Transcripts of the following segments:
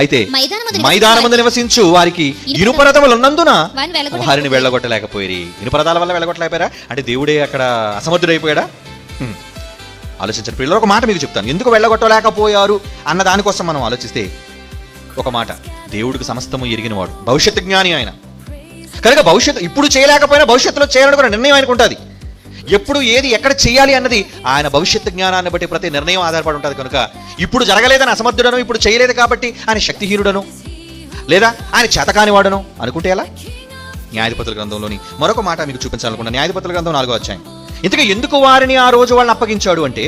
అయితే మైదానమందు నివసించు వారికి ఇనుపరథములు ఉన్నందున వారిని వెళ్ళగొట్టలేకపోయి. ఇనుపరథాల వల్ల వెళ్ళగొట్టలేకపోయారా అంటే దేవుడే అక్కడ అసమర్థుడైపోయాడా? ఆలోచించండి పిల్లలు. ఒక మాట మీకు చెప్తాను, ఎందుకు వెళ్ళగొట్టలేకపోయారు అన్న దానికోసం మనం ఆలోచిస్తే ఒక మాట, దేవుడికి సమస్తము ఎరిగినవాడు, భవిష్యత్తు జ్ఞాని ఆయన కనుక భవిష్యత్తు ఇప్పుడు చేయలేకపోయినా భవిష్యత్తులో చేయాలని కూడా నిర్ణయం ఆయనకు ఉంటుంది. ఎప్పుడు ఏది ఎక్కడ చేయాలి అన్నది ఆయన భవిష్యత్తు జ్ఞానాన్ని బట్టి ప్రతి నిర్ణయం ఆధారపడి ఉంటుంది. కనుక ఇప్పుడు జరగలేదని అసమర్థుడను, ఇప్పుడు చేయలేదు కాబట్టి ఆయన శక్తిహీనుడను లేదా ఆయన చేతకానివాడను అనుకుంటే ఎలా? న్యాయాధిపతుల గ్రంథంలోని మరొక మాట మీకు చూపించాలనుకున్నా, న్యాయాధిపతుల గ్రంథం 4వ అధ్యాయం. ఇంతగా ఎందుకు వారిని ఆ రోజు వాళ్ళని అప్పగించాడు అంటే,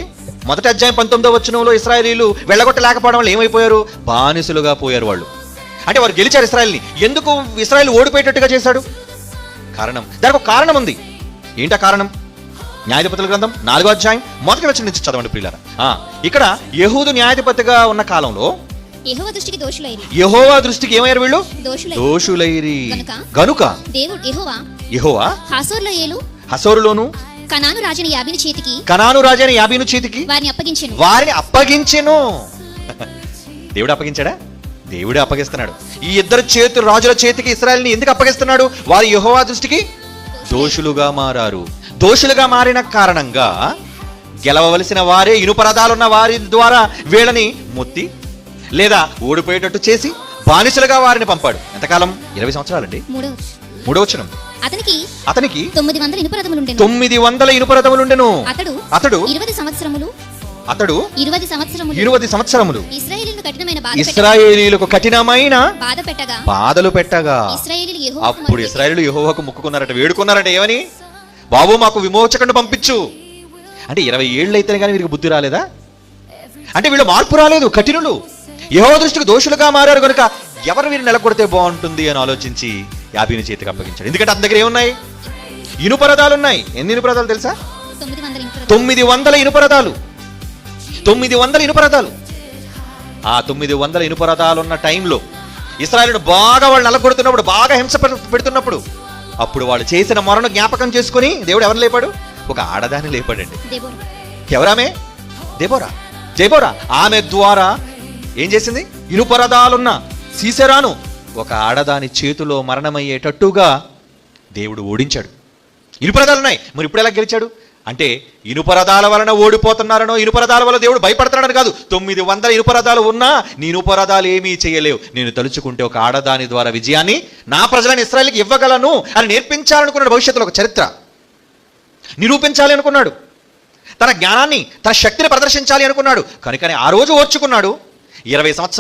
మొదటి అధ్యాయం 19వ వచనంలో ఇశ్రాయేలీయులు వెళ్ళగొట్టలేకపోవడం వల్ల ఏమైపోయారు? బానిసలుగా పోయారు వాళ్ళు. అంటే వారు గెలిచారు ఇశ్రాయేల్ని. ఎందుకు ఇశ్రాయేల్ ఓడిపోయేటట్టుగా చేశాడు? కారణం, దానికి ఒక కారణం ఉంది. ఏంటా కారణం? న్యాయాధిపతుల గ్రంథం 4వ అధ్యాయం మొదటి వచనం నుంచి చదవండి ప్రియులారా. ఇక్కడ యెహూదు న్యాయాధిపతిగా ఉన్న కాలంలో యెహోవా దృష్టికి ఏమయ్యారు వీళ్ళు? దోషులైరి. గనుక యెహోవా హసోరులోను కనాను రాజైన యాబీను చేతికి వారిని అప్పగించెను. దేవుడు అప్పగించాడా? దేవుడే అప్పగిస్తున్నాడు. ఈ ఇద్దరు రాజుల చేతికి ఇశ్రాయేలుని ఎందుకు అప్పగిస్తున్నాడు? వారు యెహోవా దృష్టికి దోషులుగా మారారు. దోషులుగా మారిన కారణంగా గెలవవలసిన వారే ఇనుపరథాలున్న వారి ద్వారా వీళ్ళని మొత్తి లేదా ఓడిపోయేటట్టు చేసి బానిసలుగా వారిని పంపాడు. ఎంతకాలం? 20 సంవత్సరాలండి. 3వ వచనం. అతనికి 900 ఇనుపరథములుండెను. అతడు 20 సంవత్సరములు ఇశ్రాయేలీయులకు కఠినమైన బాధలు పెట్టగా అప్పుడు ఇశ్రాయేలీయులు యెహోవాకు మొక్కుకున్నారట, వేడుకున్నారట. ఏమని? బాబు మాకు విమోచకుడిని పంపించు అంటే. 20 ఏళ్ళు అయితేనే కానీ వీరికి బుద్ధి రాలేదా? అంటే వీళ్ళు మార్పు రాలేదు, కఠినులు, యెహోవా దృష్టికి దోషులుగా మారారు. కనుక ఎవరు వీరిని నెలకొడితే బాగుంటుంది అని ఆలోచించి యాబీను చేతికి అప్పగించాడు. ఎందుకంటే అతని దగ్గర ఏమున్నాయి? ఇనుపరథాలు ఉన్నాయి. ఎన్ని ఇనుపరథాలు తెలుసా? 900 ఇనుపరథాలు. 900 ఇనుపరథాలు. ఆ 900 ఇనుపరథాలు ఉన్న టైంలో ఇశ్రాయేలును బాగా వాళ్ళు నలగొడుతున్నప్పుడు, బాగా హింస పెడుతున్నప్పుడు, అప్పుడు వాళ్ళు చేసిన మొరను జ్ఞాపకం చేసుకుని దేవుడు ఎవరిని లేపాడు? ఒక ఆడదాన్ని లేపాడండి. ఎవరామె? దెబోరా. ఆమె ద్వారా ఏం చేసింది? ఇనుపరథాలున్న సీసెరాను ఒక ఆడదాని చేతిలో మరణమయ్యేటట్టుగా దేవుడు ఓడించాడు. ఇనుపరథాలున్నాయి, మరి ఇప్పుడు ఎలా గెలిచాడు అంటే ఇనుపరథాల వలన ఓడిపోతున్నారనో, ఇనుపరథాల వల్ల దేవుడు భయపడుతున్నాడని కాదు. 900 ఇనుపరథాలు ఉన్నా నీ ఇనుపరథాలు ఏమీ చేయలేవు. నేను తలుచుకుంటే ఒక ఆడదాని ద్వారా విజయాన్ని నా ప్రజలను ఇశ్రాయేలుకి ఇవ్వగలను అని నేర్పించాలనుకున్నాడు. భవిష్యత్తులో ఒక చరిత్ర నిరూపించాలి అనుకున్నాడు. తన జ్ఞానాన్ని, తన శక్తిని ప్రదర్శించాలి అనుకున్నాడు. కనుకనే ఆ రోజు ఓర్చుకున్నాడు. 20 సంవత్సరాలు